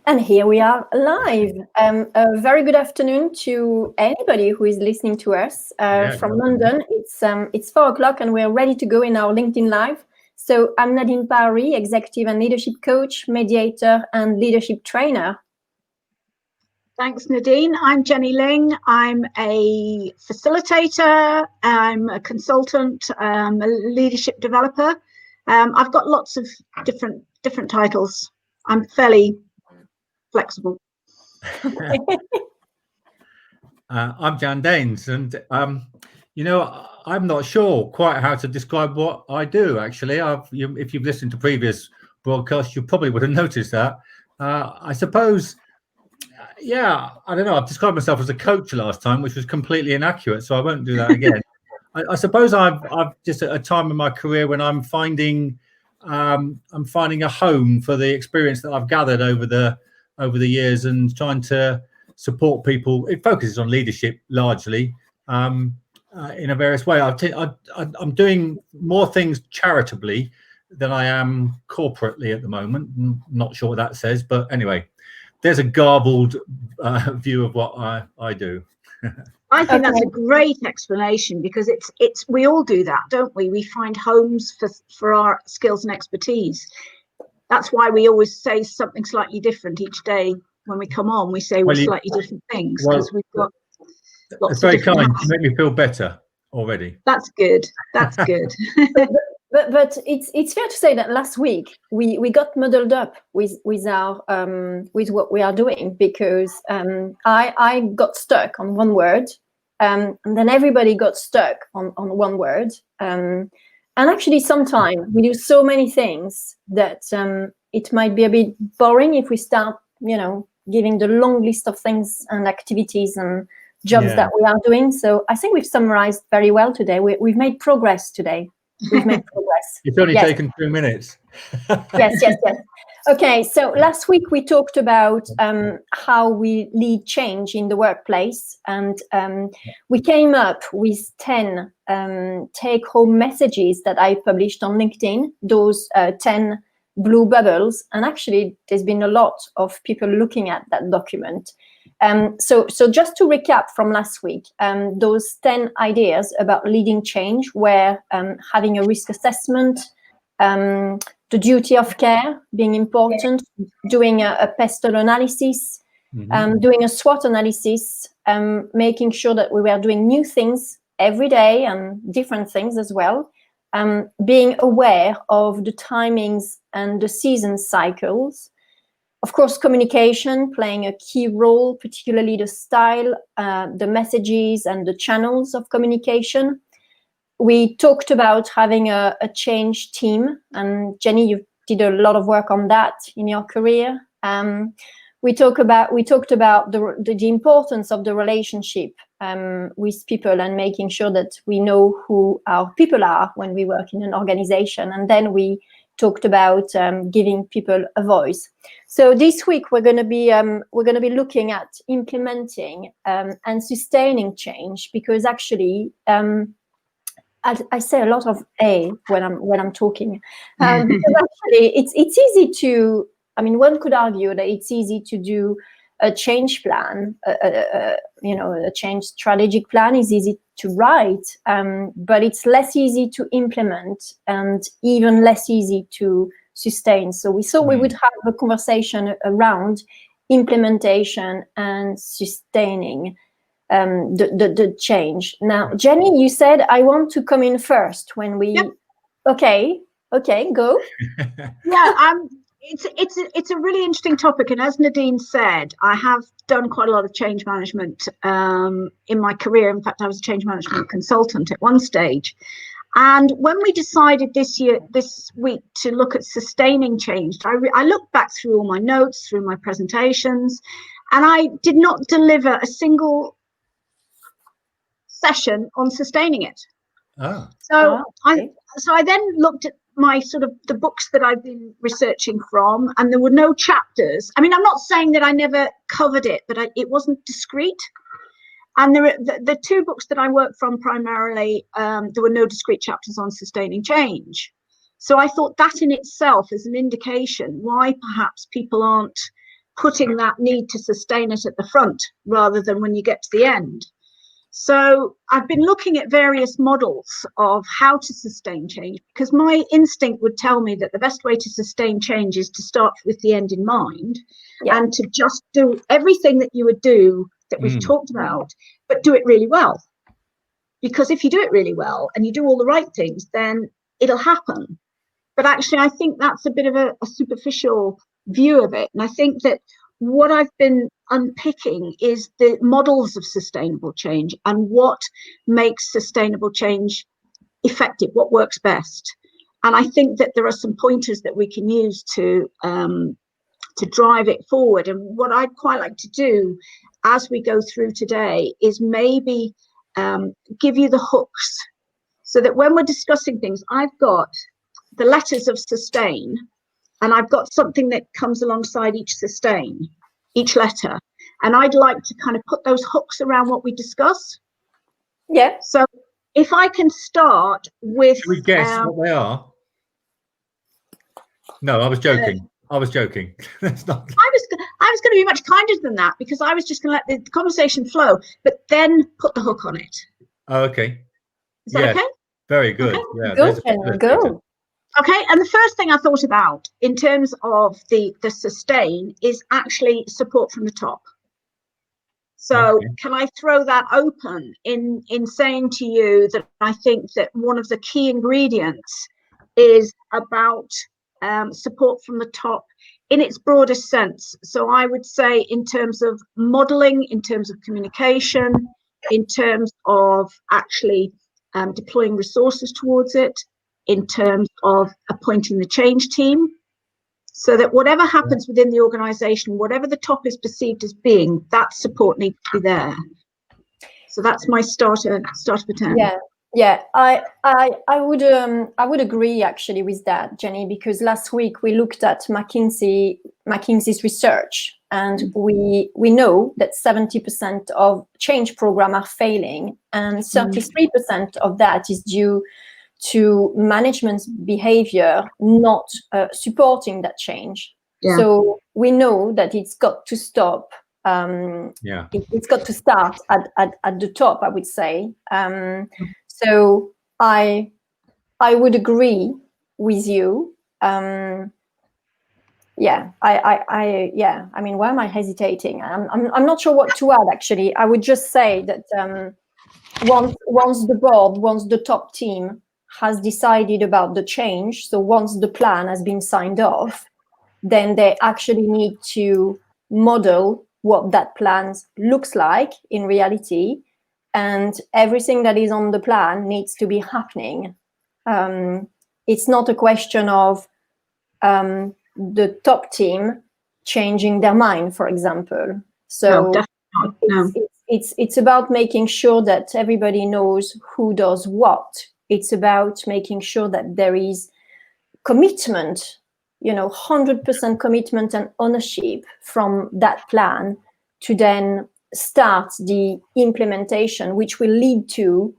And here we are live. A very good afternoon to anybody who is listening to us from London. It's 4:00 and we're ready to go in our LinkedIn Live. So I'm Nadine Paris, executive and leadership coach, mediator, and leadership trainer. Thanks, Nadine. I'm Jenny Ling. I'm a facilitator. I'm a consultant, a leadership developer. I've got lots of different titles. I'm fairly flexible. I'm Jan Daines, and I'm not sure quite how to describe what I do. Actually, if you've listened to previous broadcasts, you probably would have noticed that. I suppose, I don't know. I've described myself as a coach last time, which was completely inaccurate, so I won't do that again. I suppose I've just at a time in my career when I'm finding a home for the experience that I've gathered over the years and trying to support people. It focuses on leadership largely in a various way. I'm doing more things charitably than I am corporately at the moment. I'm not sure what that says, but anyway, there's a garbled view of what I do. I think that's a great explanation, because it's we all do that, don't we? We find homes for our skills and expertise. That's why we always say something slightly different each day when we come on. We say we're slightly different things because we've got lots of very kind. Hats. You make me feel better already. That's good. That's good. But it's fair to say that last week we got muddled up with our with what we are doing, because I got stuck on one word, and then everybody got stuck on one word. And actually, sometimes we do so many things that it might be a bit boring if we start, giving the long list of things and activities and jobs that we are doing. So I think we've summarized very well today. We've made progress today. We've made progress. It's only taken 2 minutes. Yes. Okay, so last week we talked about how we lead change in the workplace, and we came up with 10 take-home messages that I published on LinkedIn, those 10 blue bubbles, and actually there's been a lot of people looking at that document. So just to recap from last week, those 10 ideas about leading change were having a risk assessment, the duty of care being important, doing a pestle analysis, doing a SWOT analysis, making sure that we were doing new things every day and different things as well, being aware of the timings and the season cycles. Of course, communication playing a key role, particularly the style, the messages and the channels of communication. We talked about having a change team, and Jenny, you did a lot of work on that in your career. We talked about the importance of the relationship with people and making sure that we know who our people are when we work in an organization. And then we talked about giving people a voice. So this week we're going to be looking at implementing and sustaining change, because actually I say a lot of when I'm talking, because actually it's easy to. I mean, one could argue that it's easy to do a change plan, a change strategic plan is easy to write, but it's less easy to implement and even less easy to sustain. So we thought we would have a conversation around implementation and sustaining the change. Now, Jenny, you said I want to come in first when we. Yep. Okay, go. Yeah. It's a really interesting topic, and as Nadine said, I have done quite a lot of change management in my career. In fact, I was a change management consultant at one stage. And when we decided this week to look at sustaining change, I looked back through all my notes, through my presentations, and I did not deliver a single session on sustaining it. Oh. So I then looked at my sort of the books that I've been researching from, and there were no chapters. I mean, I'm not saying that I never covered it, but it wasn't discrete. And there are the two books that I work from primarily, there were no discrete chapters on sustaining change. So I thought that in itself is an indication why perhaps people aren't putting that need to sustain it at the front rather than when you get to the end. So I've been looking at various models of how to sustain change, because my instinct would tell me that the best way to sustain change is to start with the end in mind, and to just do everything that you would do that we've talked about, but do it really well. Because if you do it really well and you do all the right things, then it'll happen. But actually, I think that's a bit of a superficial view of it. And I think that what I've been unpicking is the models of sustainable change and what makes sustainable change effective, what works best. And I think that there are some pointers that we can use to drive it forward. And what I'd quite like to do as we go through today is maybe give you the hooks, so that when we're discussing things, I've got the letters of sustain, and I've got something that comes alongside each sustain, each letter. And I'd like to kind of put those hooks around what we discuss. Yeah. So if I can start with... Should we guess what they are? No, I was joking. I was joking. That's not... I was going to be much kinder than that, because I was just going to let the conversation flow, but then put the hook on it. Oh, okay. Is that okay? Very good. Okay. Yeah, Go. Okay, and the first thing I thought about in terms of the sustain is actually support from the top. So can I throw that open in saying to you that I think that one of the key ingredients is about support from the top in its broadest sense. So I would say in terms of modeling, in terms of communication, in terms of actually deploying resources towards it, in terms of appointing the change team, so that whatever happens within the organisation, whatever the top is perceived as being, that support needs to be there. So that's my starter for 10. Yeah, I would agree actually with that, Jenny, because last week we looked at McKinsey's research, and we know that 70% of change programs are failing, and 33% of that is due to management's behavior not supporting that change. So we know that it's got to stop. It's got to start at the top, I would say. So I would agree with you. I mean, why am I hesitating? I'm not sure what to add, actually. I would just say that once the top team has decided about the change, so once the plan has been signed off, then they actually need to model what that plan looks like in reality, and everything that is on the plan needs to be happening. It's not a question of the top team changing their mind, for example. So no, definitely not. No. It's about making sure that everybody knows who does what. It's about making sure that there is commitment, 100% commitment and ownership from that plan to then start the implementation, which will lead to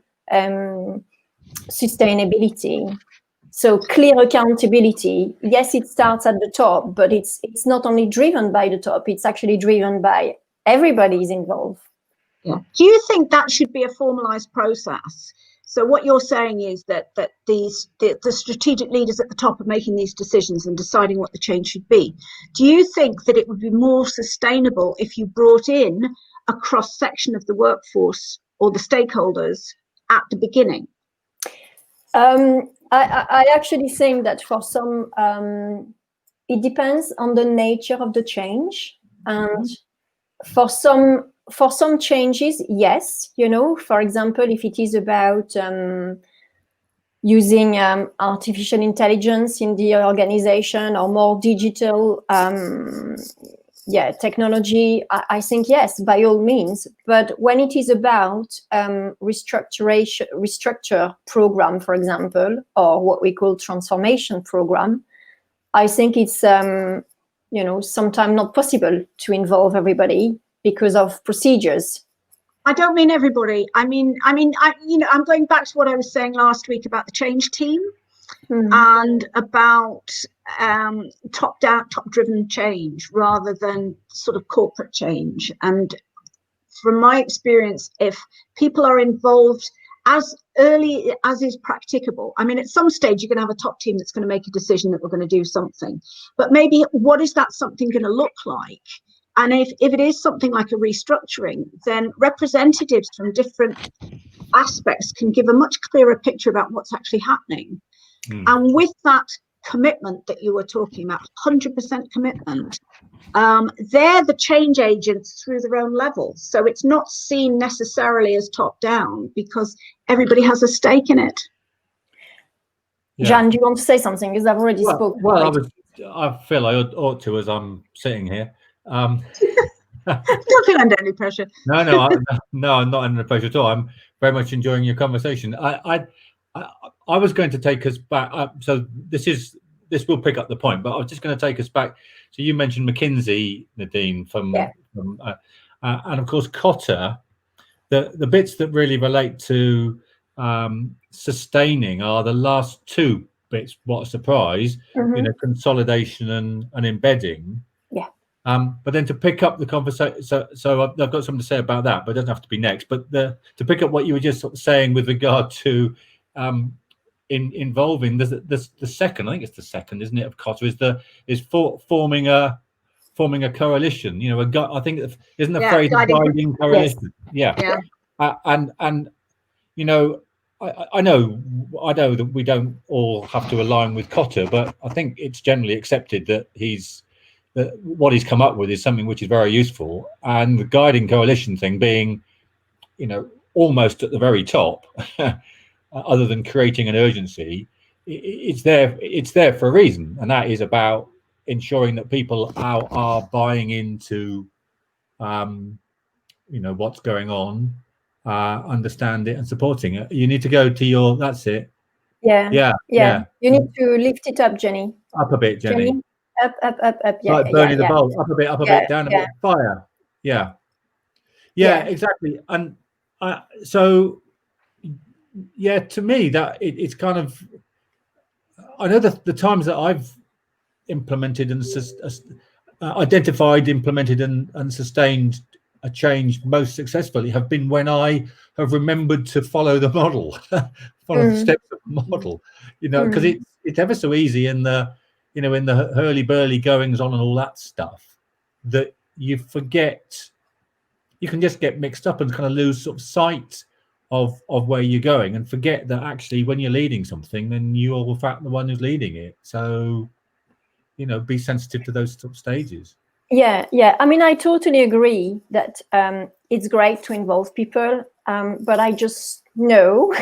sustainability. So clear accountability. Yes, it starts at the top, but it's not only driven by the top, it's actually driven by everybody is involved. Yeah. Do you think that should be a formalized process? So what you're saying is that the strategic leaders at the top are making these decisions and deciding what the change should be. Do you think that it would be more sustainable if you brought in a cross-section of the workforce or the stakeholders at the beginning? I actually think that for some, it depends on the nature of the change. And for some changes, yes, for example, if it is about using artificial intelligence in the organization or more digital technology, I think yes, by all means. But when it is about restructure program, for example, or what we call transformation program, I think it's sometimes not possible to involve everybody because of procedures. I don't mean everybody. I mean, I'm going back to what I was saying last week about the change team. and about top-driven change rather than sort of corporate change. And from my experience, if people are involved as early as is practicable, I mean, at some stage you're going to have a top team that's going to make a decision that we're going to do something, but maybe what is that something going to look like? And if it is something like a restructuring, then representatives from different aspects can give a much clearer picture about what's actually happening. And with that commitment that you were talking about, 100% commitment, they're the change agents through their own levels. So it's not seen necessarily as top down because everybody has a stake in it. Yeah. Jan, do you want to say something? Because I've already spoken. Well, I feel I ought to as I'm sitting here. Don't feel under any pressure. No, I'm not under pressure at all. I'm very much enjoying your conversation. I was going to take us back. So this will pick up the point, but I was just going to take us back. So you mentioned McKinsey, Nadine, and of course Kotter. The bits that really relate to sustaining are the last two bits. What a surprise! Consolidation and embedding. Yeah. But then to pick up the conversation, so I've got something to say about that, but it doesn't have to be next. But to pick up what you were just sort of saying with regard to involving the second, I think it's the second, isn't it, of Kotter, is forming a coalition. I think isn't the phrase guiding coalition? Yes. Yeah. And I know that we don't all have to align with Kotter, but I think it's generally accepted that what he's come up with is something which is very useful, and the guiding coalition thing being, almost at the very top, other than creating an urgency, it's there for a reason, and that is about ensuring that people are buying into, what's going on, understand it, and supporting it. You need to go to that's it. Yeah. You need to lift it up, Jenny. Up a bit, Jenny. Up. Yeah. Like burning the bowl. Up a bit, down a bit. Fire. Yeah, exactly. And so, to me, that it's kind of, I know the times that I've implemented and identified, implemented and sustained a change most successfully have been when I have remembered to follow the model, follow the steps of the model, because it's ever so easy in the hurly-burly goings on and all that stuff that you forget. You can just get mixed up and kind of lose sort of sight of where you're going and forget that actually when you're leading something, then you're in fact the one who's leading it. So, be sensitive to those sort of stages. Yeah. I mean, I totally agree that it's great to involve people, but I just know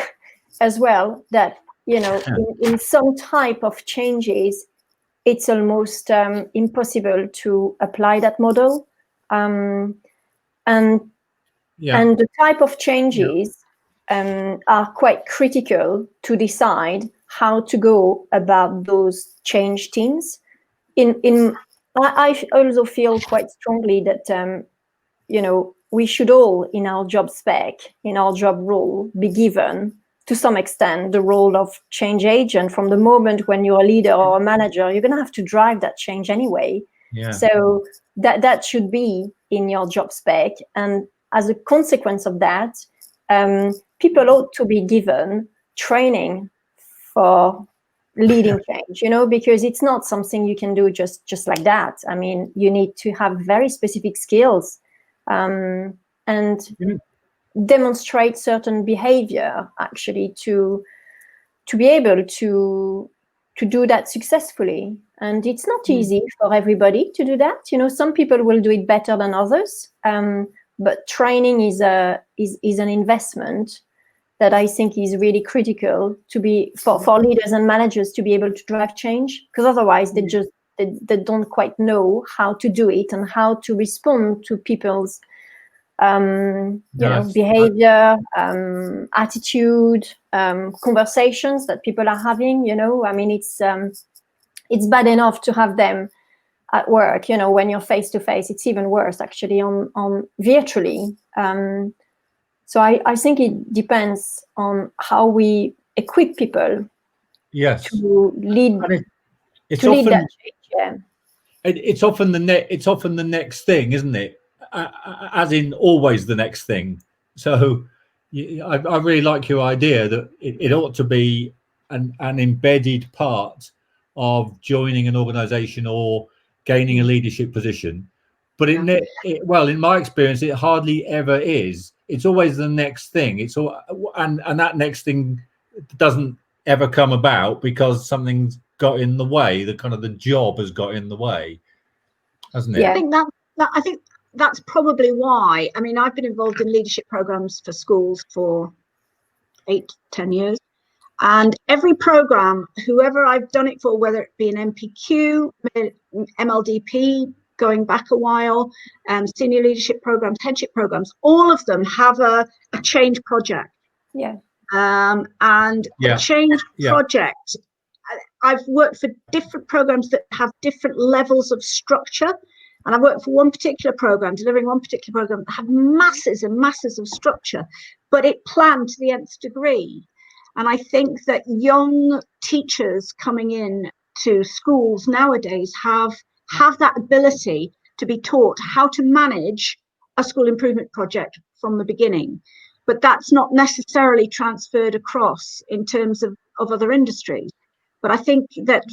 as well that, in some type of changes, it's almost impossible to apply that model. And the type of changes are quite critical to decide how to go about those change teams. I also feel quite strongly that, we should all, in our job spec, in our job role, be given, to some extent, the role of change agent. From the moment when you're a leader or a manager, you're going to have to drive that change anyway. Yeah. So that should be in your job spec. And as a consequence of that, people ought to be given training for leading change, because it's not something you can do just like that. I mean, you need to have very specific skills and demonstrate certain behavior actually to be able to do that successfully. And it's not easy for everybody to do that. Some people will do it better than others, but training is an investment that I think is really critical to be for leaders and managers to be able to drive change, because otherwise they don't quite know how to do it and how to respond to people's behavior, attitude, conversations that people are having. I mean, it's bad enough to have them at work, when you're face to face. It's even worse actually on virtually. So I think it depends on how we equip people Yes. to lead It's to lead often that change. Yeah. it's often the next thing, isn't it? As in always the next thing. So I really like your idea that it ought to be an embedded part of joining an organization or gaining a leadership position. But well, in my experience, it hardly ever is. It's always the next thing. It's all, and that next thing doesn't ever come about because something's got in the way. The kind of the job has got in the way, hasn't it? Yeah. I think that's probably why. I mean, I've been involved in leadership programs for schools for 8-10 years, and every program, whoever I've done it for, whether it be an MPQ, MLDP, going back a while, senior leadership programs, headship programs, all of them have a change project. Yeah. And a change project. I've worked for different programs that have different levels of structure. And I worked for one particular program, delivering one particular program that had masses and masses of structure, but it planned to the nth degree. And I think that young teachers coming in to schools nowadays have that ability to be taught how to manage a school improvement project from the beginning. But that's not necessarily transferred across in terms of other industries. But I think that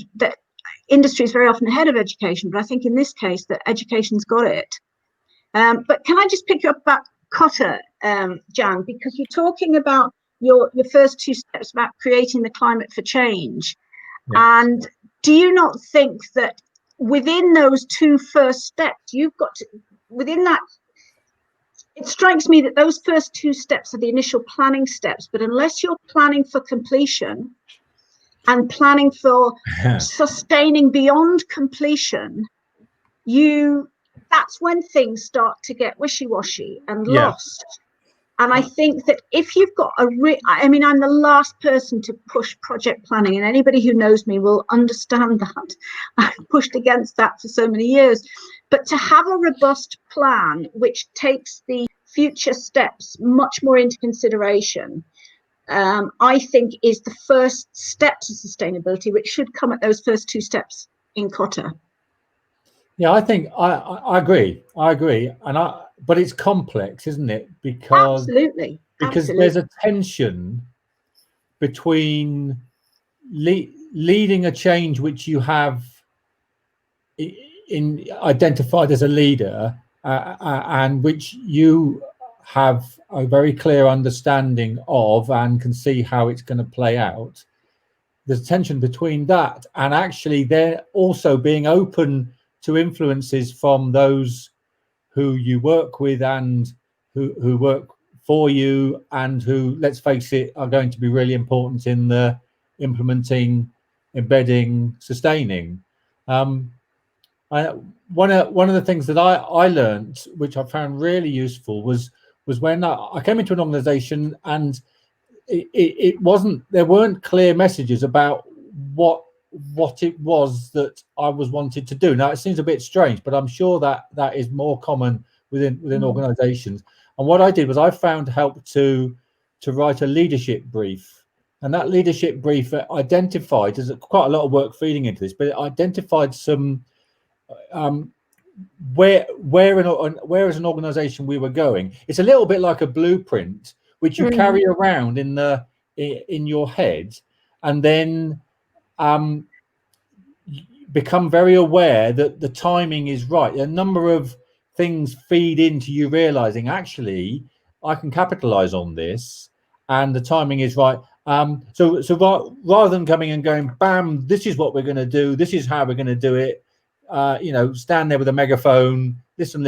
industry is very often ahead of education, but I think in this case that education's got it. But can I just pick you up about Cotter, Jan, because you're talking about your first two steps about creating the climate for change. Yeah. And do you not think that within those two first steps, you've got to, within that, it strikes me that those first two steps are the initial planning steps, but unless you're planning for completion and planning for sustaining beyond completion, that's when things start to get wishy-washy and lost. And I think that if you've got I mean, I'm the last person to push project planning, and anybody who knows me will understand that. I've pushed against that for so many years. But to have a robust plan which takes the future steps much more into consideration, I think is the first step to sustainability, which should come at those first two steps in Cotter. Yeah, I think I agree. But it's complex, isn't it? Because Absolutely. There's a tension between leading a change which you have identified as a leader and which you have a very clear understanding of and can see how it's going to play out. There's a tension between that and actually they're also being open to influences from those who you work with and who work for you and who, let's face it, are going to be really important in the implementing, embedding, sustaining. One of the things that I learned, which I found really useful, was when I came into an organization and there weren't clear messages about what it was that I was wanted to do. Now it seems a bit strange, but I'm sure that is more common within organizations. And what I did was I found help to write a leadership brief, and that leadership brief identified, there's quite a lot of work feeding into this, but it identified some where as an organization we were going. It's a little bit like a blueprint which you carry around in your head, and then become very aware that the timing is right. A number of things feed into you realizing actually I can capitalize on this and the timing is right. So rather than coming and going, bam, this is what we're going to do, this is how we're going to do it, stand there with a megaphone, listen,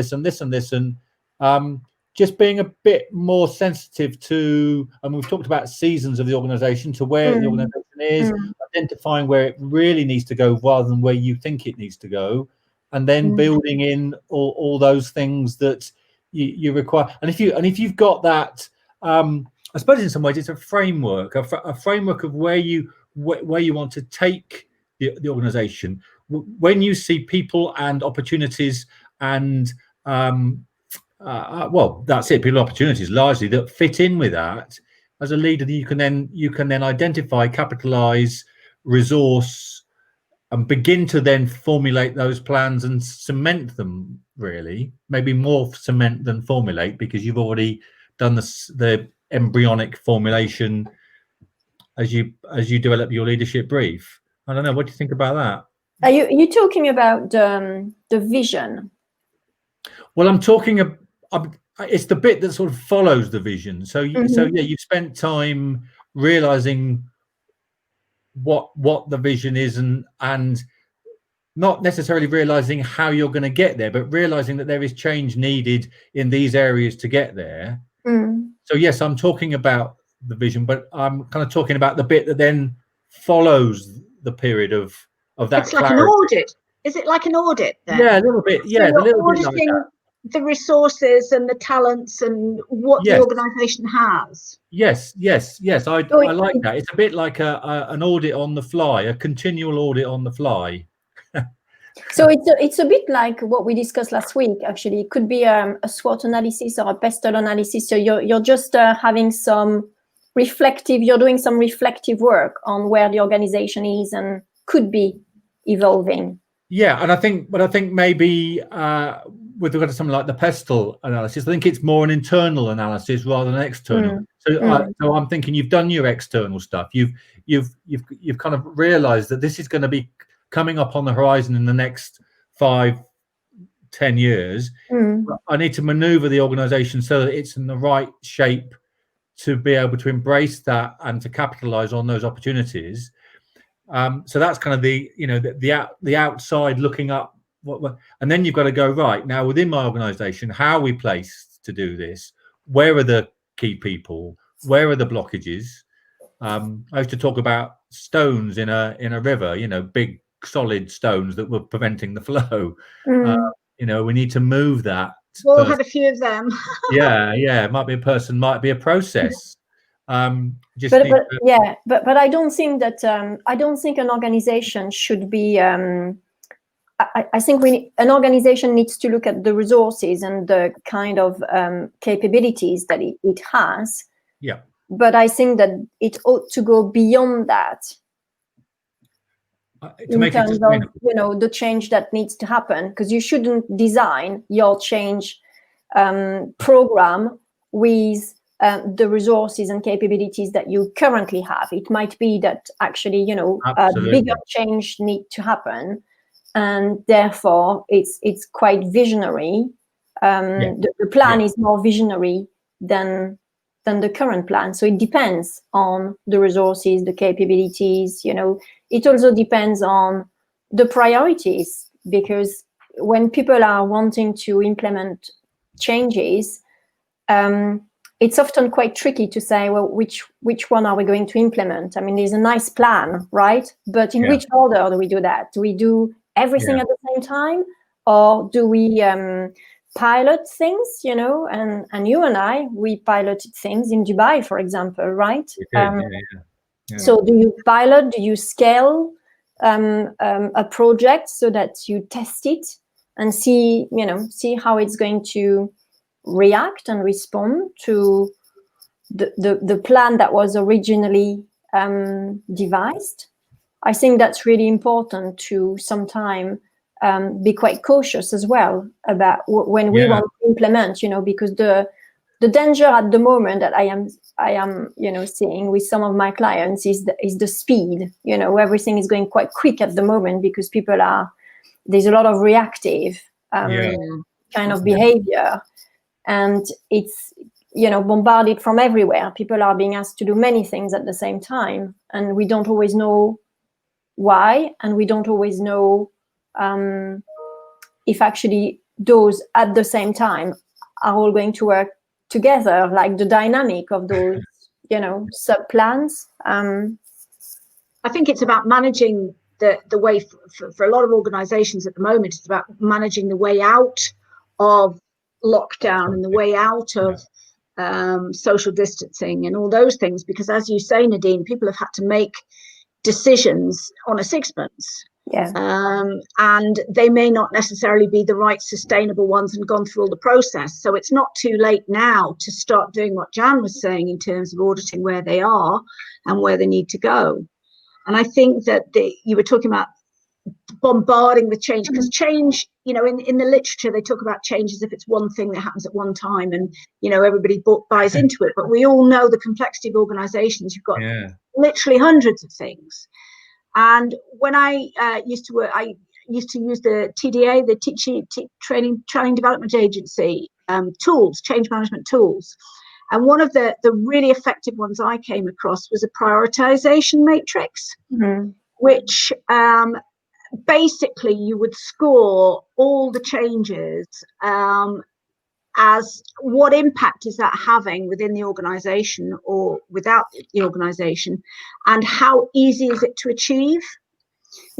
just being a bit more sensitive to, and we've talked about seasons of the organization, to where the organization is, identifying where it really needs to go rather than where you think it needs to go, and then building in all those things that you require. And if you've got that, I suppose in some ways it's a framework, a framework of where you want to take the organization. When you see people and opportunities and well, that's it, people and opportunities largely that fit in with that, as a leader you can then identify, capitalize, resource and begin to then formulate those plans and cement them, really, maybe more cement than formulate, because you've already done the embryonic formulation as you develop your leadership brief. I don't know, what do you think about that? Are you talking about the vision? Well, I'm talking about, it's the bit that sort of follows the vision. So so yeah, you've spent time realizing what the vision is, and not necessarily realizing how you're going to get there, but realizing that there is change needed in these areas to get there. So yes, I'm talking about the vision, but I'm kind of talking about the bit that then follows the period of that. It's like an audit. Is it like an audit then? Yeah, a little bit. Yeah, so a little bit like that. The resources and the talents and what the organisation has. Yes. I like that. It's a bit like an audit on the fly, a continual audit on the fly. So it's a bit like what we discussed last week. Actually, it could be a SWOT analysis or a PESTEL analysis. So you're just having some reflective. You're doing some reflective work on where the organisation is and could be evolving. Yeah, and I think maybe with regard to something like the PESTEL analysis, I think it's more an internal analysis rather than external. So I'm thinking you've done your external stuff. You've kind of realised that this is going to be coming up on the horizon in the next 5-10 years. I need to manoeuvre the organisation so that it's in the right shape to be able to embrace that and to capitalise on those opportunities. So that's kind of the outside looking up, and then you've got to go, right, now within my organisation, how are we placed to do this? Where are the key people? Where are the blockages? I used to talk about stones in a river, big solid stones that were preventing the flow. We need to move that. We've all had a few of them. yeah, it might be a person, might be a process. But I don't think that I don't think an organization should be. I think an organization needs to look at the resources and the kind of capabilities that it has. Yeah. But I think that it ought to go beyond that. To make it sustainable. The change that needs to happen, because you shouldn't design your change program with the resources and capabilities that you currently have. It might be that actually, a bigger change need to happen, and therefore it's quite visionary. The plan is more visionary than the current plan. So it depends on the resources, the capabilities. It also depends on the priorities, because when people are wanting to implement changes, it's often quite tricky to say, well, which one are we going to implement? I mean, there's a nice plan, right? But in which order do we do that? Do we do everything at the same time? Or do we pilot things, and you and I, we piloted things in Dubai, for example, right? So do you pilot, do you scale a project so that you test it and see how it's going to react and respond to the plan that was originally devised? I think that's really important to sometimes be quite cautious as well about when we want to implement, because the danger at the moment that I am seeing with some of my clients is the speed. Everything is going quite quick at the moment because there's a lot of reactive kind of behavior, and it's bombarded from everywhere. People are being asked to do many things at the same time, and we don't always know why, and we don't always know if actually those at the same time are all going to work together, like the dynamic of those sub plans. I think it's about managing the way for a lot of organizations at the moment. It's about managing the way out of lockdown and the way out of social distancing and all those things, because as you say, Nadine, people have had to make decisions on a sixpence. And they may not necessarily be the right sustainable ones and gone through all the process. So it's not too late now to start doing what Jan was saying in terms of auditing where they are and where they need to go. And I think that you were talking about bombarding with change, because change, you know, in the literature they talk about change as if it's one thing that happens at one time, and you know, everybody buys into it. But we all know the complexity of organizations. You've got literally hundreds of things. And when I used to work, I used to use the TDA, the training development agency tools, change management tools. And one of the really effective ones I came across was a prioritization matrix, which basically you would score all the changes as what impact is that having within the organization or without the organization, and how easy is it to achieve.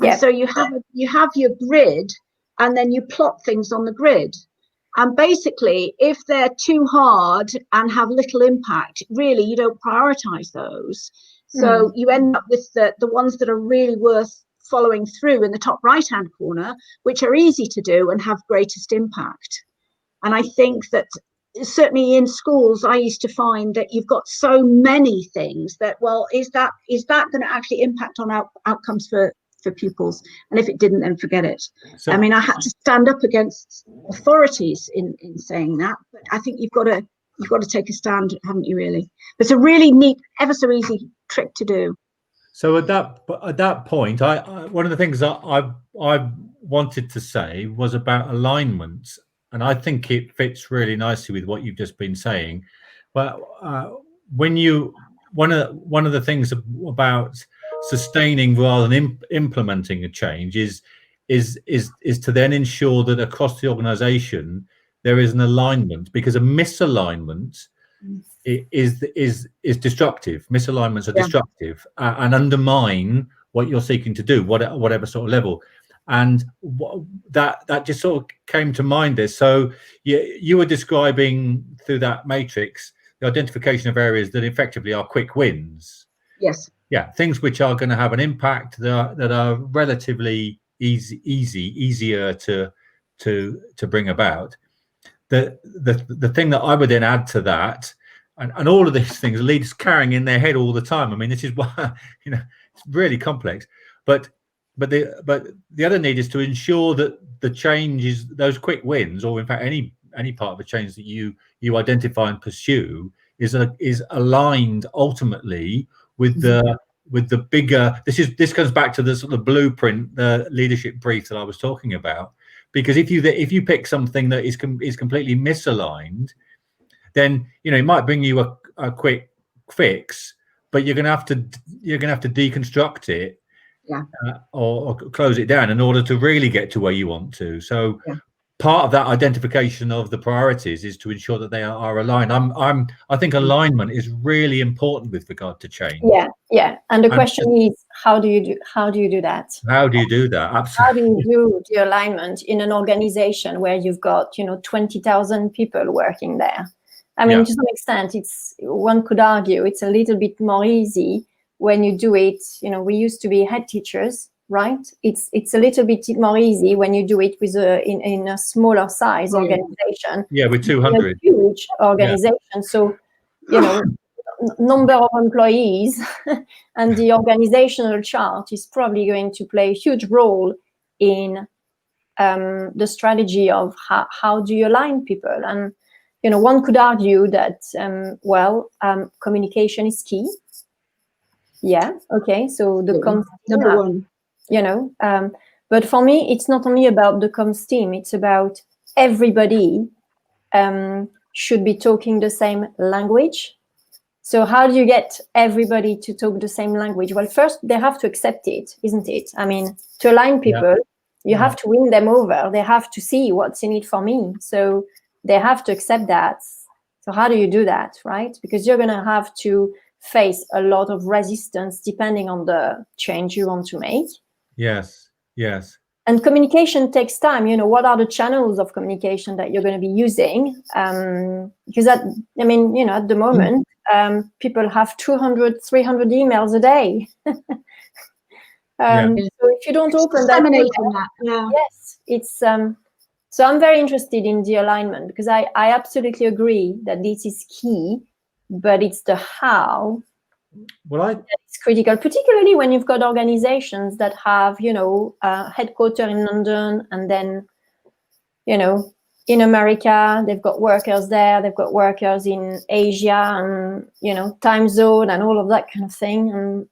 And so you have your grid, and then you plot things on the grid. And basically, if they're too hard and have little impact, really you don't prioritize those. So you end up with the ones that are really worth following through in the top right hand corner, which are easy to do and have greatest impact. And I think that certainly in schools, I used to find that you've got so many things that, well, is that going to actually impact on outcomes for pupils? And if it didn't, then forget it. So, I mean, I had to stand up against authorities in saying that, but I think you've got to take a stand, haven't you, really? It's a really neat, ever so easy trick to do. So at that point, I one of the things that I wanted to say was about alignment, and I think it fits really nicely with what you've just been saying. But when you one of the things about sustaining rather than implementing a change is to then ensure that across the organization there is an alignment, because a misalignment is destructive. Misalignments are destructive and undermine what you're seeking to do, whatever sort of level. And that just sort of came to mind there. So you were describing through that matrix the identification of areas that effectively are quick wins. Yes. Yeah, things which are going to have an impact that are relatively easier to bring about. The thing that I would then add to that, and all of these things leaders carrying in their head all the time. I mean, this is why, you know, it's really complex. But the other need is to ensure that the change is those quick wins, or in fact any part of the change that you identify and pursue is aligned ultimately with the bigger. This comes back to the sort of blueprint, the leadership brief that I was talking about. Because if you pick something that is completely misaligned, then you know it might bring you a quick fix, but you're gonna have to deconstruct it, or close it down in order to really get to where you want to. So part of that identification of the priorities is to ensure that they are aligned. I think alignment is really important with regard to change. Yeah. And the question is, how do you do that? How do you do that? Absolutely. How do you do the alignment in an organization where you've got 20,000 people working there? I mean, to some extent, one could argue it's a little bit more easy when you do it. We used to be head teachers, right? It's a little bit more easy when you do it with in a smaller size organization. Yeah, with 200. A huge organization. So, number of employees and the organizational chart is probably going to play a huge role in the strategy of how do you align people. And one could argue that communication is key. Yeah, okay, so the comms number one. But for me, it's not only about the comms team, it's about everybody should be talking the same language. So how do you get everybody to talk the same language? Well, first, they have to accept it, isn't it? I mean, to align people, you have to win them over. They have to see what's in it for me. So they have to accept that. So how do you do that, right? Because you're going to have to face a lot of resistance depending on the change you want to make. Yes. And communication takes time. What are the channels of communication that you're going to be using? Because at the moment, people have 200, 300 emails a day. So if you don't open that, yes, it's. So I'm very interested in the alignment, because I absolutely agree that this is key, but it's the how. Well, it's critical, particularly when you've got organizations that have, headquarters in London, and then, in America, they've got workers there, they've got workers in Asia, and, time zone and all of that kind of thing, and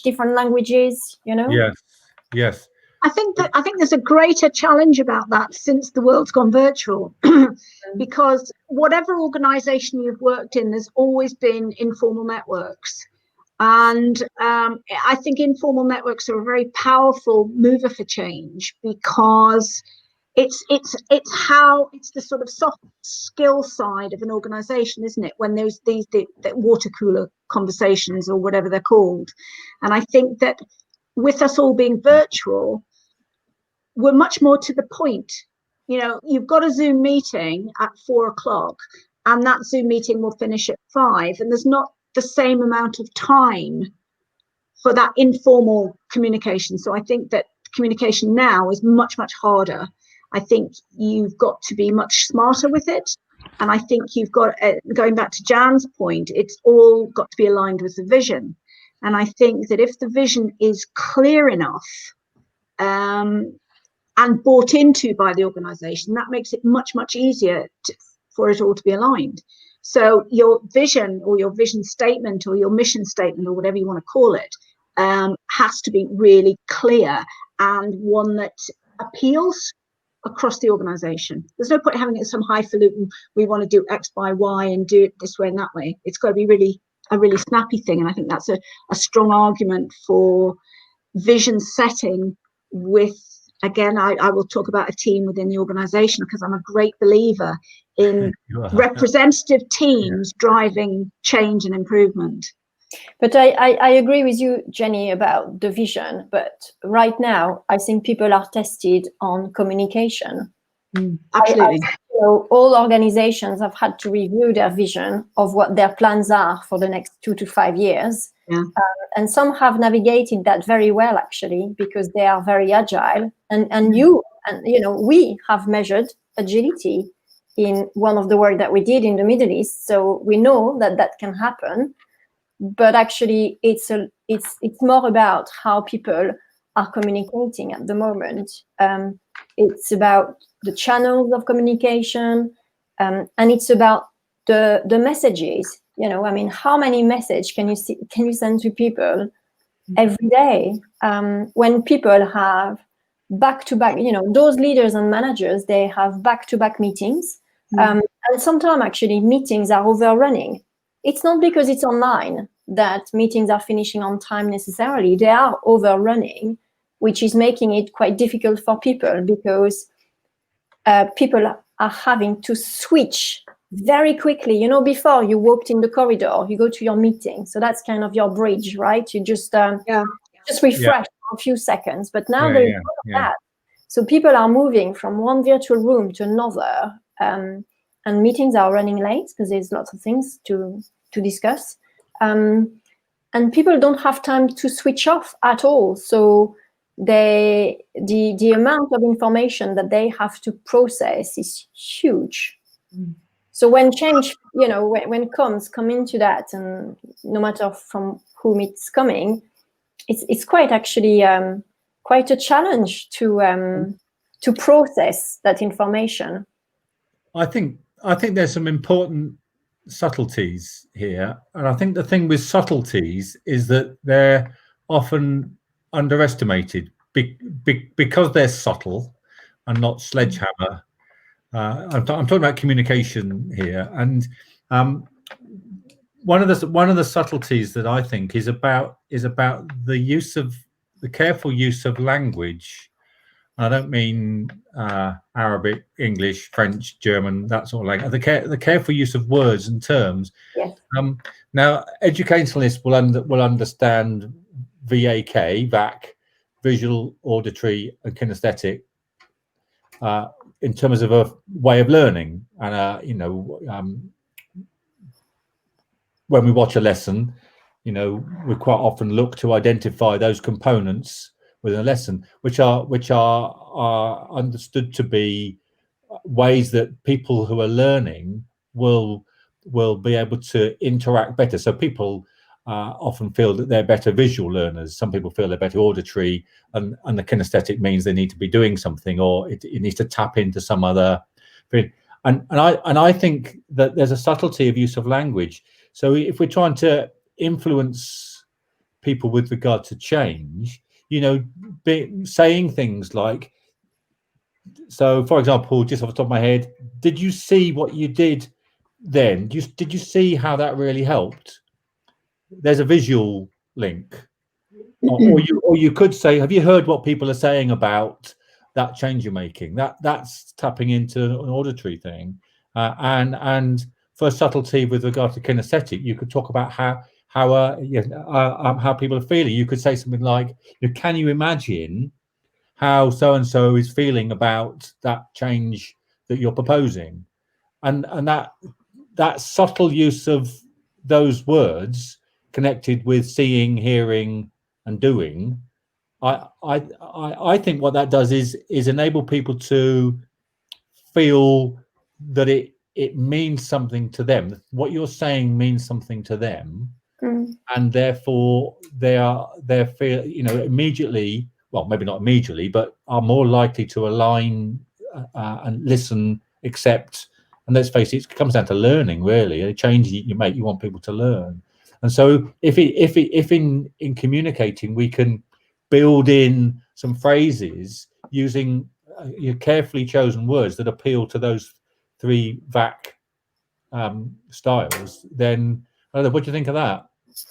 different languages, Yes. I think there's a greater challenge about that since the world's gone virtual, because whatever organization you've worked in, there's always been informal networks. And I think informal networks are a very powerful mover for change, because it's the sort of soft skill side of an organization, isn't it? When there's the water cooler conversations, or whatever they're called. And I think that with us all being virtual, we're much more to the point. You've got a Zoom meeting at 4:00, and that Zoom meeting will finish at 5, and there's not the same amount of time for that informal communication. So I think that communication now is much, much harder. I think you've got to be much smarter with it. And I think you've got, going back to Jan's point, it's all got to be aligned with the vision. And I think that if the vision is clear enough, and bought into by the organization, that makes it much, much easier for it all to be aligned. So your vision, or your vision statement, or your mission statement, or whatever you want to call it, has to be really clear, and one that appeals across the organization. There's no point having it some highfalutin, we want to do X by Y and do it this way and that way. It's got to be a really snappy thing. And I think that's a strong argument for vision setting with, again, I will talk about a team within the organization, because I'm a great believer in representative teams driving change and improvement. But I agree with you, Jenny, about the vision. But right now, I think people are tested on communication. Absolutely. All organizations have had to review their vision of what their plans are for the next 2 to 5 years. Yeah. And some have navigated that very well, actually, because they are very agile. And we have measured agility in one of the work that we did in the Middle East. So we know that can happen. But actually, it's more about how people are communicating at the moment. It's about the channels of communication, and it's about the messages. How many messages can you send to people every day? When people have back-to-back, those leaders and managers, they have back-to-back meetings, and sometimes actually meetings are overrunning. It's not because it's online that meetings are finishing on time necessarily. They are overrunning, which is making it quite difficult for people, because people are having to switch very quickly. Before you walked in the corridor, you go to your meeting. So that's kind of your bridge, right? You just refresh for a few seconds. But now there's none of that. So people are moving from one virtual room to another, and meetings are running late because there's lots of things to discuss. And people don't have time to switch off at all. So the amount of information that they have to process is huge. So when change, when it come into that, and no matter from whom it's coming, it's quite actually quite a challenge to process that information. I think there's some important subtleties here, and I think the thing with subtleties is that they're often underestimated because they're subtle and not sledgehammer. I'm talking about communication here, and one of the subtleties that I think is about the careful use of language. I don't mean Arabic, English, French, German, that sort of language. The careful use of words and terms. Yes. Now, educationalists will understand VAC, visual, auditory, and kinesthetic, in terms of a way of learning. And when we watch a lesson, we quite often look to identify those components within a lesson, which are understood to be ways that people who are learning will be able to interact better. So people often feel that they're better visual learners. Some people feel they're better auditory, and the kinesthetic means they need to be doing something, or it needs to tap into some other thing. And I think that there's a subtlety of use of language. So if we're trying to influence people with regard to change, saying things like, so for example, just off the top of my head, did you see what you did then? Did you see how that really helped? There's a visual link. Or you could say, have you heard what people are saying about that change you're making? That's tapping into an auditory thing. And for subtlety with regard to kinesthetic, you could talk about how people are feeling. You could say something like, can you imagine how so-and-so is feeling about that change that you're proposing? And that subtle use of those words connected with seeing, hearing, and doing, I think what that does is enable people to feel that it means something to them. What you're saying means something to them, and therefore they're feel immediately, well, maybe not immediately, but are more likely to align and listen, accept. And let's face it, it comes down to learning, really. A change you make, you want people to learn. And so if in communicating we can build in some phrases using carefully chosen words that appeal to those three VAC styles, then I don't know, what do you think of that?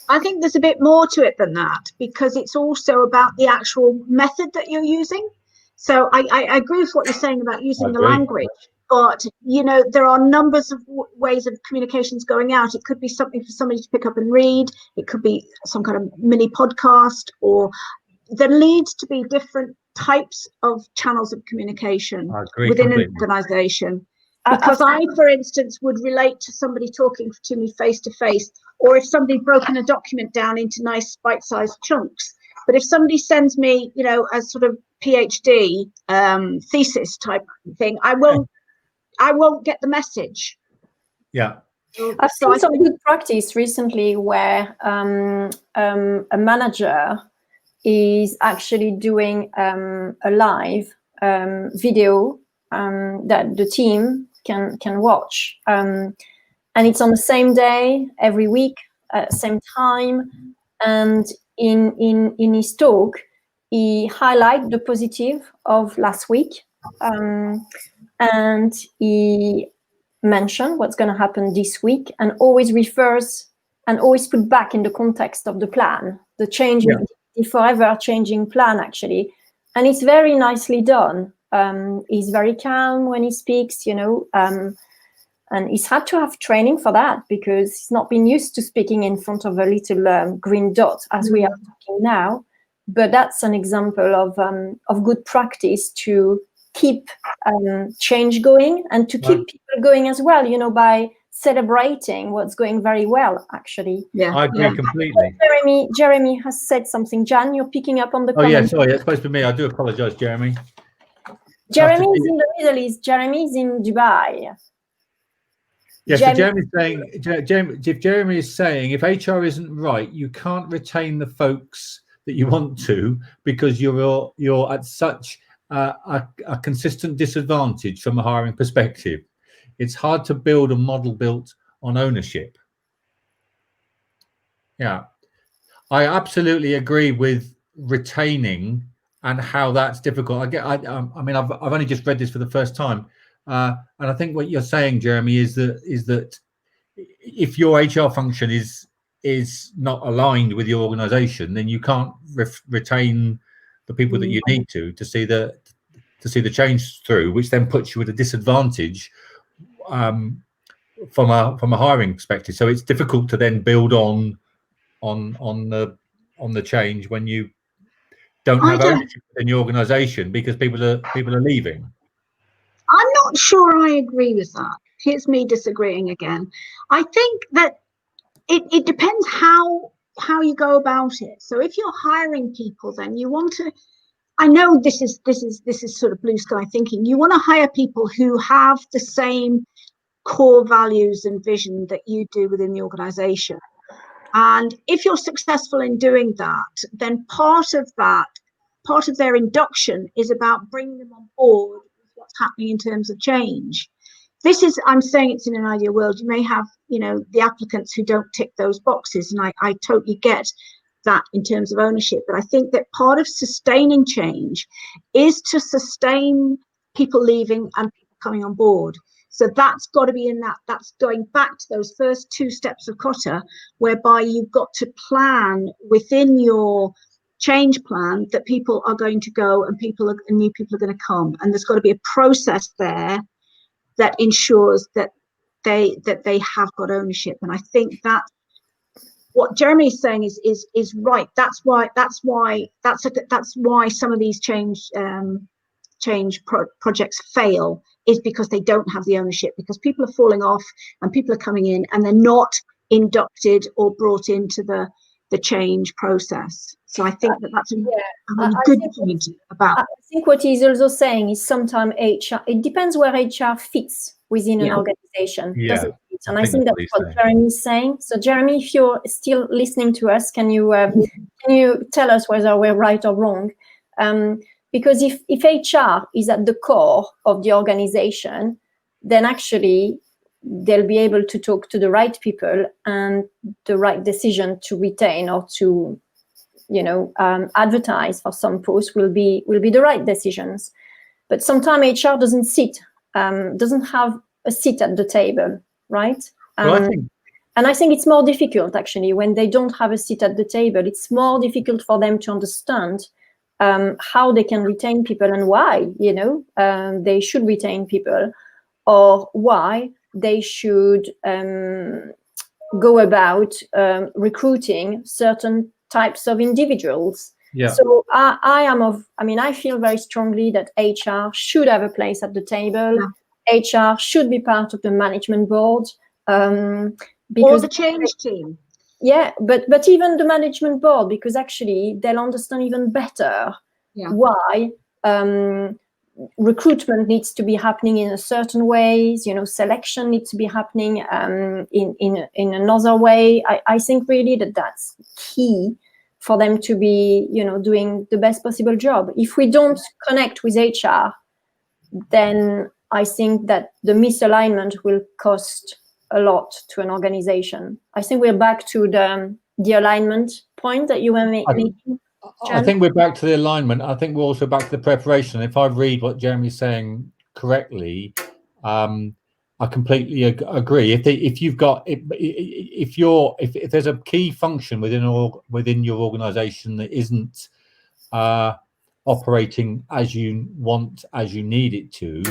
I think there's a bit more to it than that, because it's also about the actual method that you're using. So I agree with what you're saying about using the language. But, there are numbers of ways of communications going out. It could be something for somebody to pick up and read. It could be some kind of mini podcast, or there needs to be different types of channels of communication within an organisation. Because I, for instance, would relate to somebody talking to me face to face, or if somebody broken a document down into nice bite-sized chunks. But if somebody sends me, a sort of PhD thesis type thing, I won't get the message. Yeah. I've seen some good practice recently where a manager is actually doing a live video that the team can watch. And it's on the same day, every week, same time. And in his talk, he highlighted the positive of last week. And he mentioned what's going to happen this week, and always refers and always put back in the context of the plan, the change, the forever changing plan, actually. And it's very nicely done. He's very calm when he speaks, and he's had to have training for that, because he's not been used to speaking in front of a little green dot as we are talking now. But that's an example of good practice to keep change going, and to keep people going as well, by celebrating what's going very well, actually. Yeah, I agree completely. Jeremy has said something. Jan, you're picking up on the comment. Oh, yeah, sorry, that's supposed to be me. I do apologize, Jeremy. Jeremy is in the Middle East. Jeremy is in Dubai. Yes, so Jeremy's saying, if Jeremy is saying, if HR isn't right, you can't retain the folks that you want to, because you're at such a consistent disadvantage from a hiring perspective. It's hard to build a model built on ownership. Yeah, I absolutely agree with retaining and how that's difficult. I mean, I've only just read this for the first time, and I think what you're saying, Jeremy, is that if your HR function is not aligned with your organisation, then you can't retain the people that you need to see the change through, which then puts you at a disadvantage from a hiring perspective. So it's difficult to then build on the change when you don't have ownership in your organisation, because people are leaving. I'm not sure I agree with that. Here's me disagreeing again. I think that it depends how you go about it. So if you're hiring people, then you want to, I know this is sort of blue sky thinking. You want to hire people who have the same core values and vision that you do within the organization. And if you're successful in doing that, then part of their induction is about bringing them on board with what's happening in terms of change. I'm saying it's in an ideal world. You may have, the applicants who don't tick those boxes. And I totally get that in terms of ownership. But I think that part of sustaining change is to sustain people leaving and people coming on board. So that's got to be that's going back to those first 2 steps of Kotter, whereby you've got to plan within your change plan that people are going to go and new people are going to come. And there's got to be a process there that ensures that they have got ownership. And I think that what Jeremy is saying is right. That's why some of these change projects fail, is because they don't have the ownership, because people are falling off and people are coming in and they're not inducted or brought into the change process. So I think that's a really good point about. I think what he's also saying is sometimes HR, it depends where HR fits within an organization. Yeah. And I think that's what Jeremy is saying. So Jeremy, if you're still listening to us, can you tell us whether we're right or wrong? Because if HR is at the core of the organization, then actually they'll be able to talk to the right people, and the right decision to retain or to advertise for some posts will be the right decisions. But sometimes HR doesn't have a seat at the table, right? And I think it's more difficult actually when they don't have a seat at the table. It's more difficult for them to understand how they can retain people and why they should retain people, or why they should go about recruiting certain types of individuals. Yeah. So I feel very strongly that HR should have a place at the table. Yeah. HR should be part of the management board. Or the change team. Yeah, but even the management board, because actually they'll understand even better why recruitment needs to be happening in a certain ways, selection needs to be happening in another way. I think really that's key for them to be, doing the best possible job. If we don't connect with HR, then I think that the misalignment will cost a lot to an organization. I think we're back to the alignment point that you were making. I think we're back to the alignment. I think we're also back to the preparation. If I read what Jeremy's saying correctly, I completely agree. If there's a key function within your organization that isn't operating as you want, as you need it to,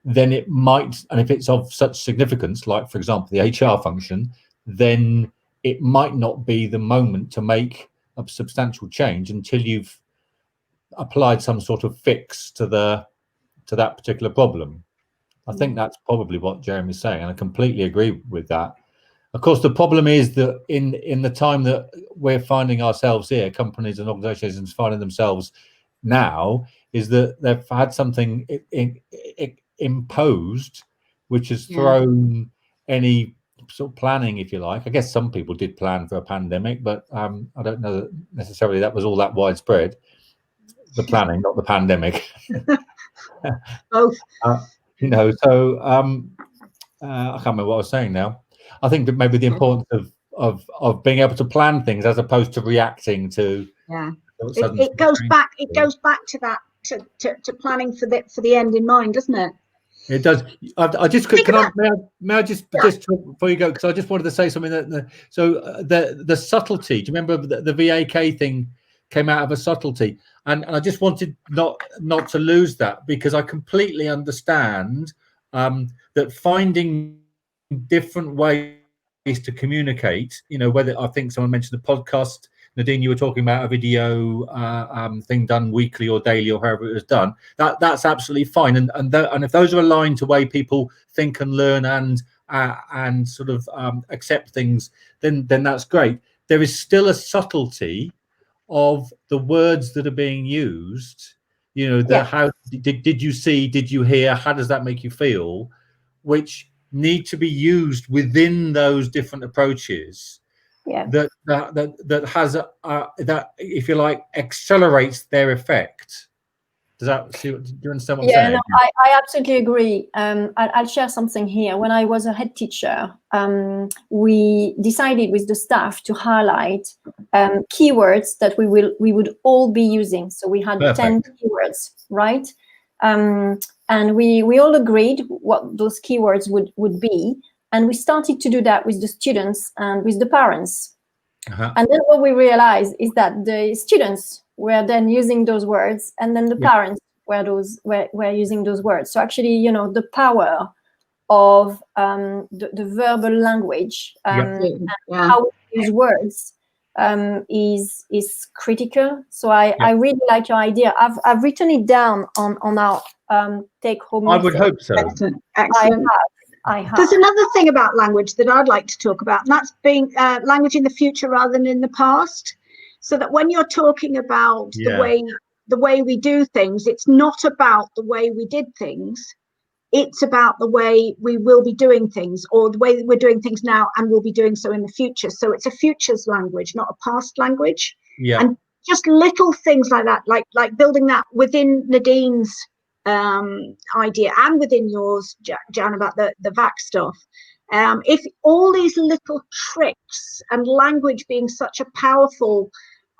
then it might, and if it's of such significance, like for example the HR function, then it might not be the moment to make a substantial change until you've applied some sort of fix to that particular problem. I think that's probably what Jeremy's saying, and I completely agree with that. Of course, the problem is that in the time that we're finding ourselves here, companies and organizations finding themselves now, is that they've had something imposed, which has thrown any sort of planning, if you like. I guess some people did plan for a pandemic, but I don't know that necessarily that was all that widespread. The planning, not the pandemic. Both. So I can't remember what I was saying now. I think that maybe the importance of being able to plan things as opposed to reacting to. Yeah. It goes back to that to planning for the end in mind, doesn't it? It does. I just may I just talk before you go, because I just wanted to say something the subtlety. Do you remember the VAK thing came out of a subtlety, and I just wanted not to lose that, because I completely understand that finding different ways to communicate. Whether, I think someone mentioned the podcast. Nadine, you were talking about a video thing done weekly or daily or however it was done. That's absolutely fine, and if those are aligned to the way people think and learn and sort of accept things, then that's great. There is still a subtlety of the words that are being used. How did you see? Did you hear? How does that make you feel? Which need to be used within those different approaches Yeah. that has that, if you like, accelerates their effect. Do you understand what I'm saying? No, I absolutely agree. I'll share something here. When I was a head teacher, we decided with the staff to highlight keywords that we would all be using. So we had Perfect. 10 keywords, right? And we all agreed what those keywords would be. And we started to do that with the students and with the parents. And then what we realized is that the students were then using those words, and then the parents were using those words. So actually, the power of the verbal language and how we use words is critical. So I really like your idea. I've written it down on our take home. I would hope so. Excellent. I have. There's another thing about language that I'd like to talk about, and that's being language in the future rather than in the past. So that when you're talking about the way we do things, it's not about the way we did things. It's about the way we will be doing things, or the way that we're doing things now and will be doing so in the future. So it's a futures language, not a past language. Yeah. And just little things like that, like building that within Nadine's idea and within yours, Jan, about the VAC stuff. If all these little tricks and language being such a powerful,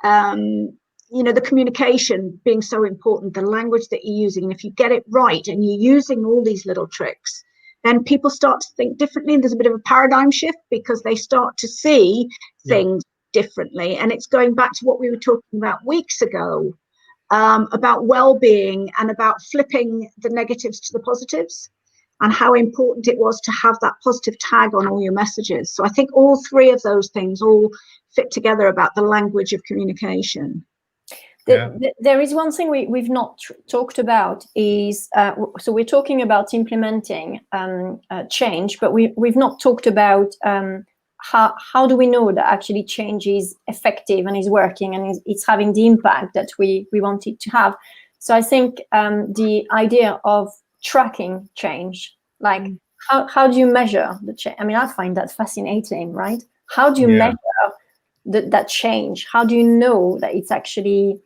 the communication being so important, the language that you're using, and if you get it right and you're using all these little tricks, then people start to think differently, and there's a bit of a paradigm shift because they start to see things differently. And it's going back to what we were talking about weeks ago, about well-being and about flipping the negatives to the positives, and how important it was to have that positive tag on all your messages. So I think all three of those things all fit together about the language of communication. There is one thing we've not talked about is, so we're talking about implementing change, but we've not talked about how do we know that actually change is effective and is working and it's having the impact that we want it to have. So I think the idea of tracking change, like how do you measure the change? I mean, I find that fascinating, right? How do you measure that change? How do you know that it's actually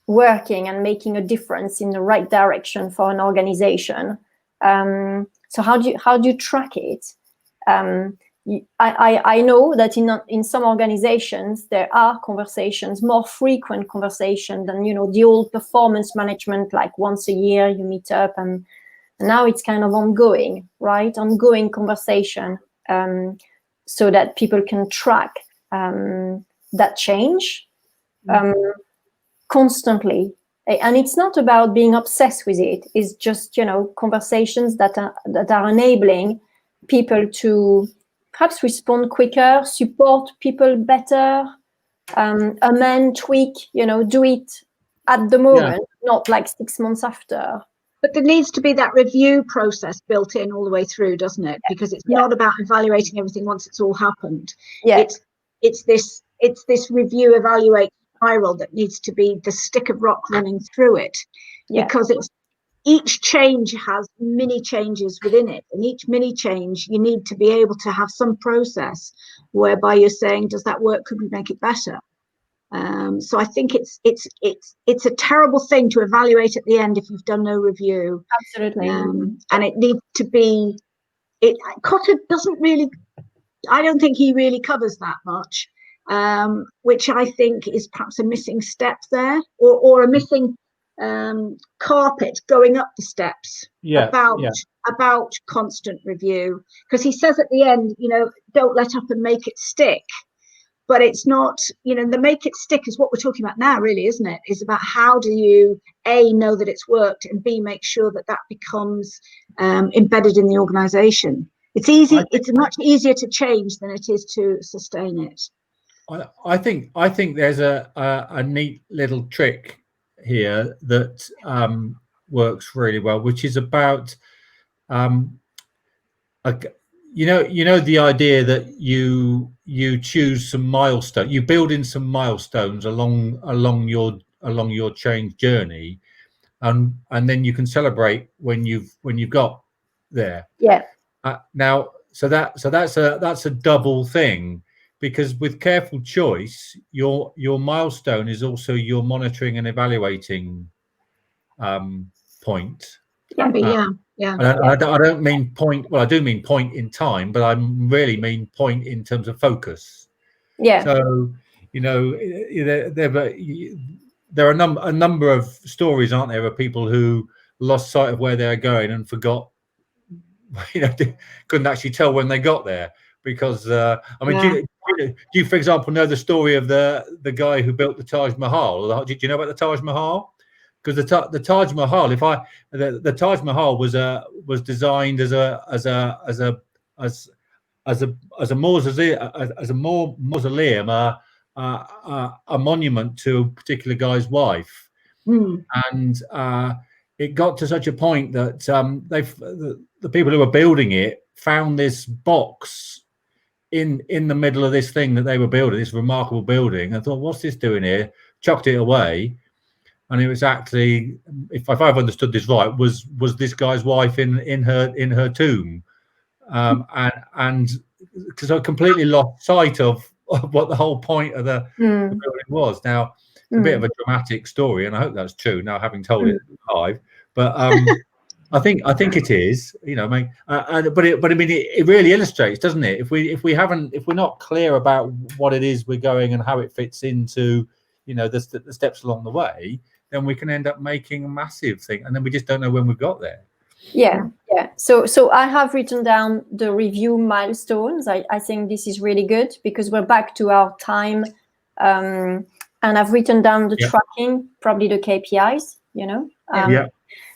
working and making a difference in the right direction for an organization? So how do you track it? I know that in some organizations there are conversations, more frequent conversation than the old performance management, like once a year you meet up, and now it's kind of ongoing, right? Ongoing conversation, so that people can track that change constantly. And it's not about being obsessed with it. It's just conversations that are enabling people to perhaps respond quicker, support people better, amend, tweak, do it at the moment, not like 6 months after. But there needs to be that review process built in all the way through, doesn't it? Because it's not about evaluating everything once it's all happened. It's this review, evaluate spiral that needs to be the stick of rock running through it, because each change has mini changes within it, and each mini change you need to be able to have some process whereby you're saying, does that work? Could we make it better? So I think it's a terrible thing to evaluate at the end if you've done no review. Absolutely. And it needs to be. Cotter doesn't really. I don't think he really covers that much, which I think is perhaps a missing step there, or a missing carpet going up the steps about constant review. Because he says at the end, don't let up and make it stick. But it's not, the make it stick is what we're talking about now, really, isn't it? Is about how do you, A, know that it's worked, and B, make sure that becomes embedded in the organisation. It's easy. It's much easier to change than it is to sustain it. I think there's a neat little trick here that works really well, which is about the idea that you choose some milestone, you build in some milestones along your change journey, and then you can celebrate when you've got there. Yeah. Now, so that's a double thing, because with careful choice, your milestone is also your monitoring and evaluating point. Can be, yeah. I don't mean point. Well, I do mean point in time, but I really mean point in terms of focus. Yeah. So, you know, there are a number of stories, aren't there, of people who lost sight of where they're going and forgot, you know, couldn't actually tell when they got there. Because I mean, do you, for example, know the story of the guy who built the Taj Mahal? Do you know about the Taj Mahal? Because the Taj Mahal, the Taj Mahal was designed as a mausoleum, a monument to a particular guy's wife, and it got to such a point that the people who were building it found this box in the middle of this thing that they were building, this remarkable building. I thought, what's this doing here? Chucked it away, and it was actually, if I've understood this right, was this guy's wife in her tomb, and because I completely lost sight of what the whole point of the building was. Now, it's a bit of a dramatic story, and I hope that's true. Now, having told it live, but I think it is. You know, I mean, but I mean, it really illustrates, doesn't it? If we're not clear about what it is we're going and how it fits into, you know, the steps along the way, then we can end up making a massive thing, and then we just don't know when we've got there. Yeah. So I have written down the review milestones. I think this is really good because we're back to our time, and I've written down the tracking, probably the KPIs. You know.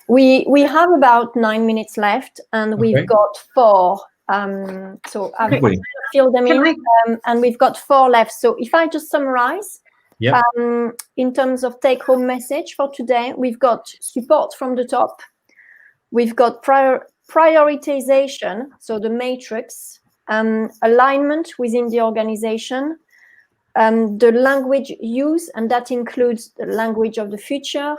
We have about 9 minutes left, and we've got 4. So I've filled them in, and we've got 4 left. So if I just summarize, in terms of take-home message for today, we've got support from the top. We've got prioritization, so the matrix, alignment within the organization, the language use, and that includes the language of the future,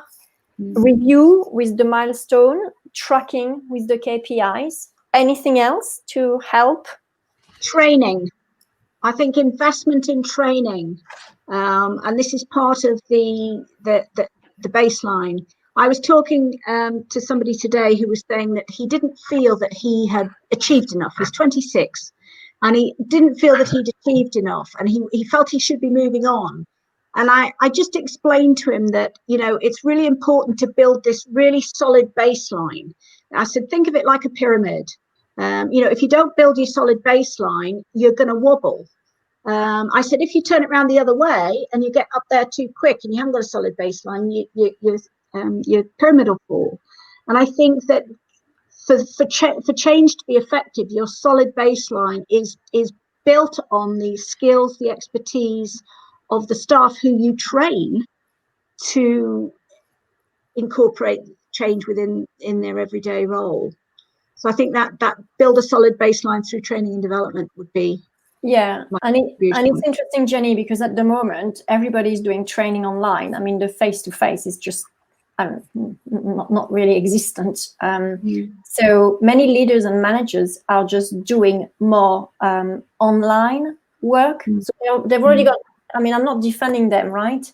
review with the milestone, tracking with the KPIs. Anything else to help? Training. I think investment in training, and this is part of the baseline. I was talking to somebody today who was saying that he didn't feel that he had achieved enough. He's 26, and he didn't feel that he'd achieved enough, and he felt he should be moving on. And I just explained to him that, you know, it's really important to build this really solid baseline. I said, think of it like a pyramid. You know, if you don't build your solid baseline, you're going to wobble. I said, if you turn it around the other way and you get up there too quick and you haven't got a solid baseline, your pyramid will fall. And I think that for change to be effective, your solid baseline is built on the skills, the expertise of the staff who you train to incorporate change within their everyday role. So I think that build a solid baseline through training and development would be. Yeah, and it's interesting, Jenny, because at the moment everybody's doing training online. I mean, the face-to-face is just not really existent. So many leaders and managers are just doing more online work. So they've already got. I mean, I'm not defending them, right?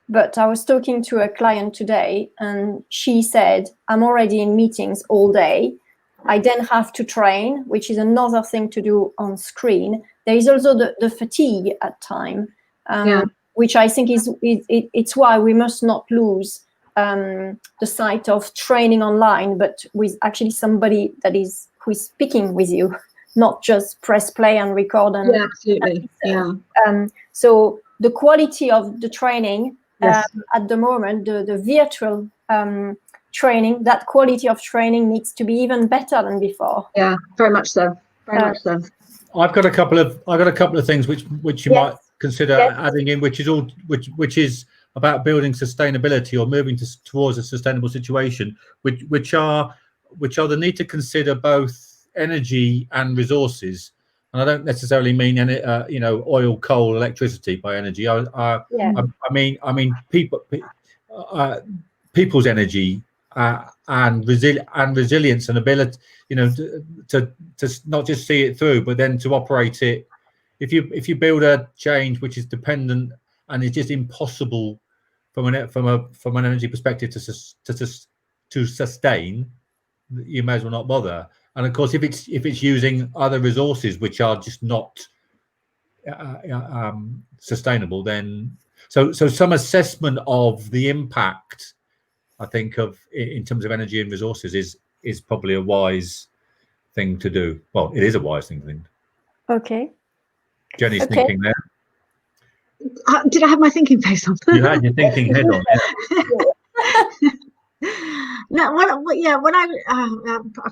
But I was talking to a client today, and she said, "I'm already in meetings all day. I then have to train, which is another thing to do on screen. There is also the fatigue at time, which I think it's why we must not lose the sight of training online, but with actually somebody who is speaking with you, not just press play and record. And absolutely. So the quality of the training at the moment, the virtual training, that quality of training needs to be even better than before. Yeah, very much so. Very much so. I've got a couple of things which you might consider adding in, which is about building sustainability or moving towards a sustainable situation, which are the need to consider both energy and resources. And I don't necessarily mean any, oil, coal, electricity by energy. I mean people's energy and resilience and ability, to not just see it through, but then to operate it if you build a change which is dependent and is just impossible from an energy perspective to sustain, you may as well not bother. And of course, if it's using other resources which are just not sustainable, then so some assessment of the impact, I think, of in terms of energy and resources is probably a wise thing to do. Well, it is a wise thing to do. Okay. Jenny's thinking there. Did I have my thinking face on? You had your thinking head on. No, I've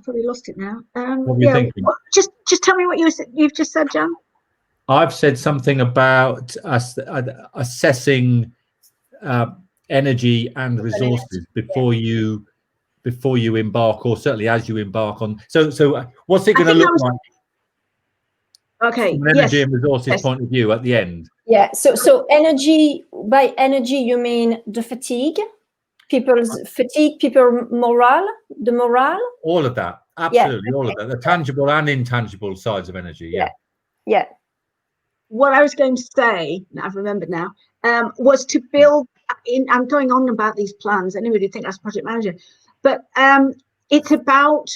probably lost it now. What were you thinking? Just tell me what you've just said, John. I've said something about assessing energy and resources before you embark, or certainly as you embark on. So what's it going to look like? Okay. From an energy and resources point of view at the end. Yeah. So energy, by energy you mean the fatigue, people's fatigue, people morale, the morale. All of that, absolutely, all of that, the tangible and intangible sides of energy. Yeah. What I was going to say, I've remembered now, was to build in. I'm going on about these plans. Anybody think that's project manager, but it's about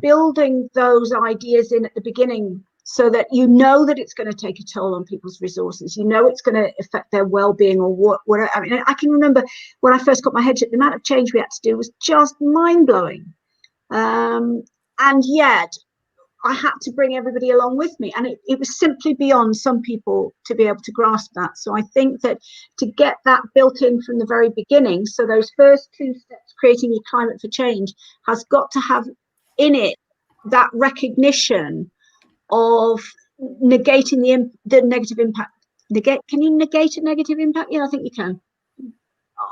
building those ideas in at the beginning, so that you know that it's going to take a toll on people's resources. You know it's going to affect their well-being or whatever. I mean, I can remember when I first got my head checked, the amount of change we had to do was just mind-blowing. And yet I had to bring everybody along with me. And it was simply beyond some people to be able to grasp that. So I think that to get that built in from the very beginning, so those first 2 steps, creating a climate for change, has got to have in it that recognition of negating the negative impact. Can you negate a negative impact? Yeah, I think you can.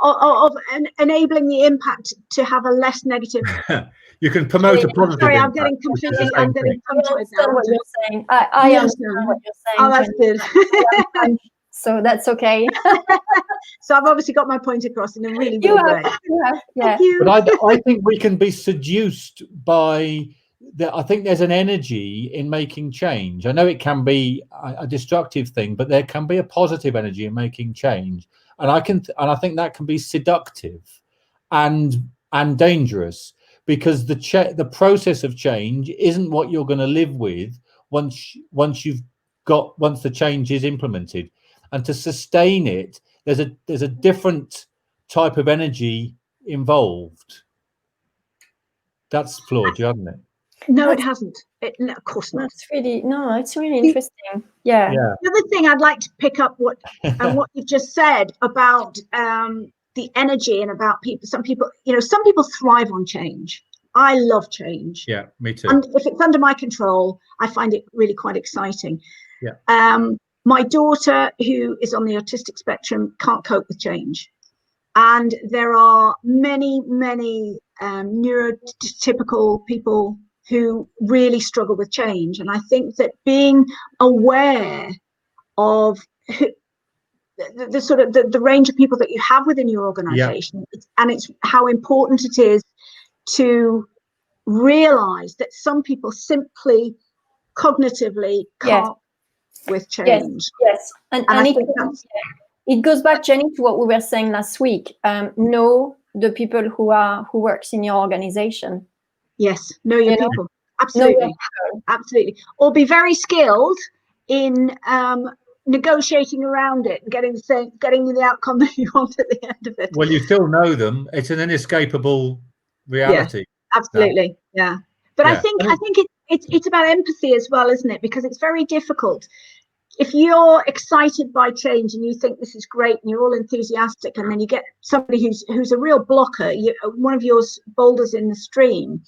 Of enabling the impact to have a less negative. You can promote a positive. Sorry, impact, I'm getting tongue-tied now. What you're saying. I understand what you're saying. Oh, that's good. So that's okay. So I've obviously got my point across in a really good way. You have, yeah. Thank you. But I think we can be seduced by I think there's an energy in making change. I know it can be a destructive thing, but there can be a positive energy in making change, and I think that can be seductive and dangerous, because the process of change isn't what you're going to live with once the change is implemented, and to sustain it, there's a different type of energy involved. That's flawed, hasn't it? No, it hasn't. No, of course not. It's really interesting. Yeah. The other thing I'd like to pick up what you've just said about the energy and about people. Some people thrive on change. I love change. Yeah, me too. And if it's under my control, I find it really quite exciting. Yeah. My daughter, who is on the autistic spectrum, can't cope with change. And there are many neurotypical people who really struggle with change. And I think that being aware of the sort of the range of people that you have within your organization, and it's how important it is to realize that some people simply cognitively can't with change. Yes. And I think it goes back, Jenny, to what we were saying last week. Know the people who works in your organization. Yes, know your people. Absolutely. Absolutely. Or be very skilled in negotiating around it and getting the outcome that you want at the end of it. Well, you still know them. It's an inescapable reality. Yeah, absolutely. Yeah. But I think it's about empathy as well, isn't it? Because it's very difficult. If you're excited by change and you think this is great and you're all enthusiastic, and then you get somebody who's a real blocker, one of your boulders in the stream,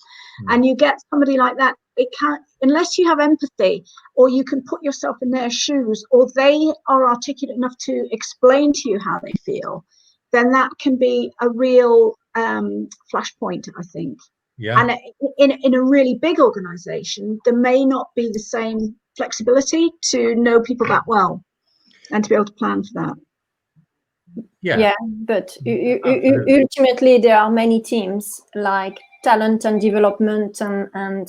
and you get somebody like that, it can't, unless you have empathy, or you can put yourself in their shoes, or they are articulate enough to explain to you how they feel, then that can be a real flashpoint, I think. Yeah. And in a really big organization, there may not be the same flexibility to know people that well and to be able to plan for that. Yeah, but ultimately there are many teams like talent and development and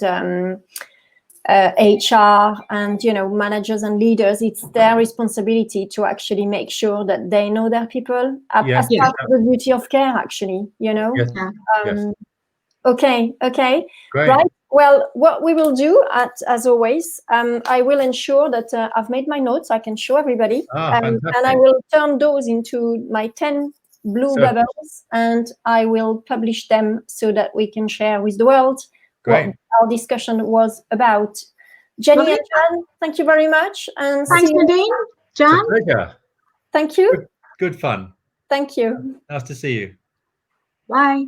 HR and, you know, managers and leaders, it's their responsibility to actually make sure that they know their people as part of the duty of care, actually, you know. Okay, great. Right. Well, what we will do, as always, I will ensure that I've made my notes. I can show everybody, and I will turn those into my 10 blue bubbles, and I will publish them so that we can share with the world what our discussion was about. Jenny and Jan, thank you very much, and thanks, Nadine. Jan, it's a pleasure. Thank you. Good fun. Thank you. Nice to see you. Bye.